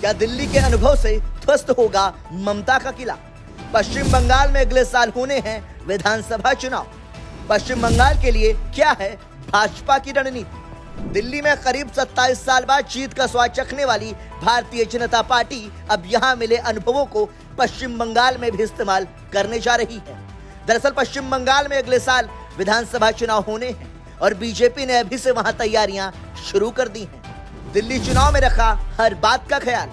क्या दिल्ली के अनुभव से ध्वस्त होगा ममता का किला? पश्चिम बंगाल में अगले साल होने हैं विधानसभा चुनाव। पश्चिम बंगाल के लिए क्या है भाजपा की रणनीति? दिल्ली में करीब 27 साल बाद जीत का स्वाद चखने वाली भारतीय जनता पार्टी अब यहां मिले अनुभवों को पश्चिम बंगाल में भी इस्तेमाल करने जा रही है। दरअसल पश्चिम बंगाल में अगले साल विधानसभा चुनाव होने हैं और बीजेपी ने अभी से वहां तैयारियां शुरू कर दी हैं। दिल्ली चुनाव में रखा हर बात का ख्याल।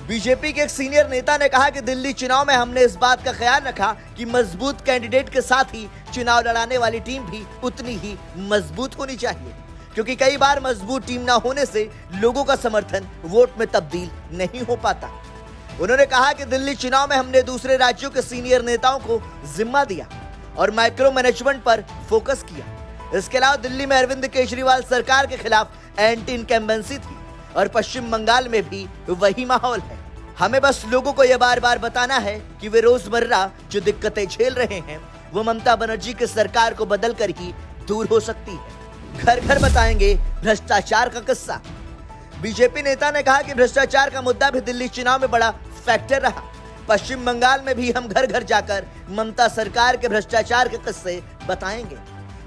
बीजेपी के एक सीनियर नेता ने कहा कि दिल्ली चुनाव में हमने इस बात का ख्याल रखा कि मजबूत कैंडिडेट के साथ ही चुनाव लड़ाने वाली टीम भी उतनी ही मजबूत होनी चाहिए, क्योंकि कई बार मजबूत टीम ना होने से लोगों का समर्थन वोट में तब्दील नहीं हो पाता। उन्होंने कहा कि दिल्ली चुनाव में हमने दूसरे राज्यों के सीनियर नेताओं को जिम्मा दिया और माइक्रो मैनेजमेंट पर फोकस किया। इसके अलावा दिल्ली में अरविंद केजरीवाल सरकार के खिलाफ एंटी इनकम्बेंसी थी और पश्चिम बंगाल में भी वही माहौल है। हमें बस लोगों को यह बार बार बताना है कि वे रोजमर्रा जो दिक्कतें झेल रहे हैं वो ममता बनर्जी की सरकार को बदलकर ही दूर हो सकती है। घर घर बताएंगे भ्रष्टाचार का किस्सा। बीजेपी नेता ने कहा कि भ्रष्टाचार का मुद्दा भी दिल्ली चुनाव में बड़ा फैक्टर रहा। पश्चिम बंगाल में भी हम घर घर जाकर ममता सरकार के भ्रष्टाचार के किस्से बताएंगे।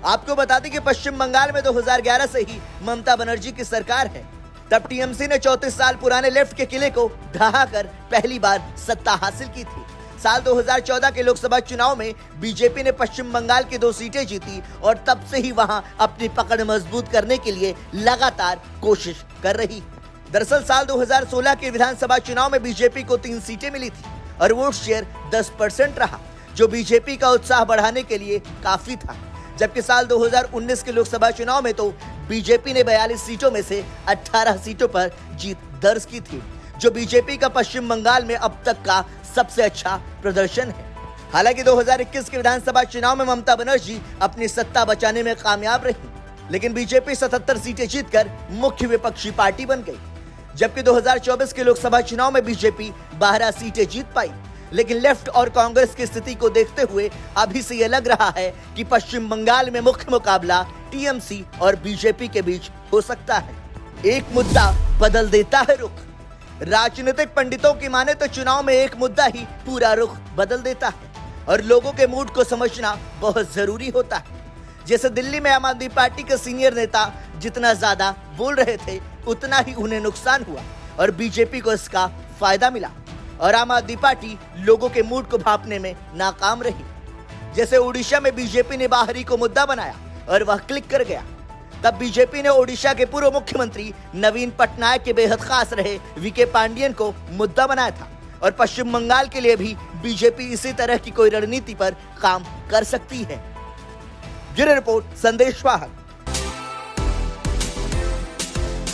आपको बता दें कि पश्चिम बंगाल में 2011 से ही ममता बनर्जी की सरकार है। तब टीएमसी ने 34 साल पुराने लेफ्ट के किले को ढहाकर पहली बार सत्ता हासिल की थी। साल 2014 के लोकसभा चुनाव में बीजेपी ने पश्चिम बंगाल की 2 सीटें जीती और तब से ही वहां अपनी पकड़ मजबूत करने के लिए लगातार कोशिश कर रही है। दरअसल साल 2016 के विधानसभा चुनाव में बीजेपी को 3 सीटें मिली थी और वोट शेयर 10% रहा, जो बीजेपी का उत्साह बढ़ाने के लिए काफी था। जबकि साल 2019 के लोकसभा चुनाव में तो बीजेपी ने 42 सीटों में से 18 सीटों पर जीत दर्ज की थी, जो बीजेपी का पश्चिम बंगाल में अब तक का सबसे अच्छा प्रदर्शन है। हालांकि 2021 के विधानसभा चुनाव में ममता बनर्जी अपनी सत्ता बचाने में कामयाब रही, लेकिन बीजेपी 77 सीटें जीतकर मुख्य विपक्षी पार्टी बन गई। जबकि 2024 के लोकसभा चुनाव में बीजेपी 12 सीटें जीत पाई, लेकिन लेफ्ट और कांग्रेस की स्थिति को देखते हुए अभी से यह लग रहा है कि पश्चिम बंगाल में मुख्य मुकाबला टीएमसी और बीजेपी के बीच हो सकता है। एक मुद्दा बदल देता है रुख। राजनीतिक पंडितों की माने तो चुनाव में एक मुद्दा ही पूरा रुख बदल देता है और लोगों के मूड को समझना बहुत जरूरी होता है। जैसे दिल्ली में आम आदमी पार्टी के सीनियर नेता जितना ज्यादा बोल रहे थे उतना ही उन्हें नुकसान हुआ और बीजेपी को इसका फायदा मिला और आम आदमी पार्टी लोगों के मूड को भांपने में नाकाम रही। जैसे ओडिशा में बीजेपी ने बाहरी को मुद्दा बनाया और वह क्लिक कर गया। तब बीजेपी ने ओडिशा के पूर्व मुख्यमंत्री नवीन पटनायक के बेहद खास रहे वीके पांडियन को मुद्दा बनाया था और पश्चिम बंगाल के लिए भी बीजेपी इसी तरह की कोई रणनीति पर काम कर सकती है। ब्यूरो रिपोर्ट, संदेश वाहक।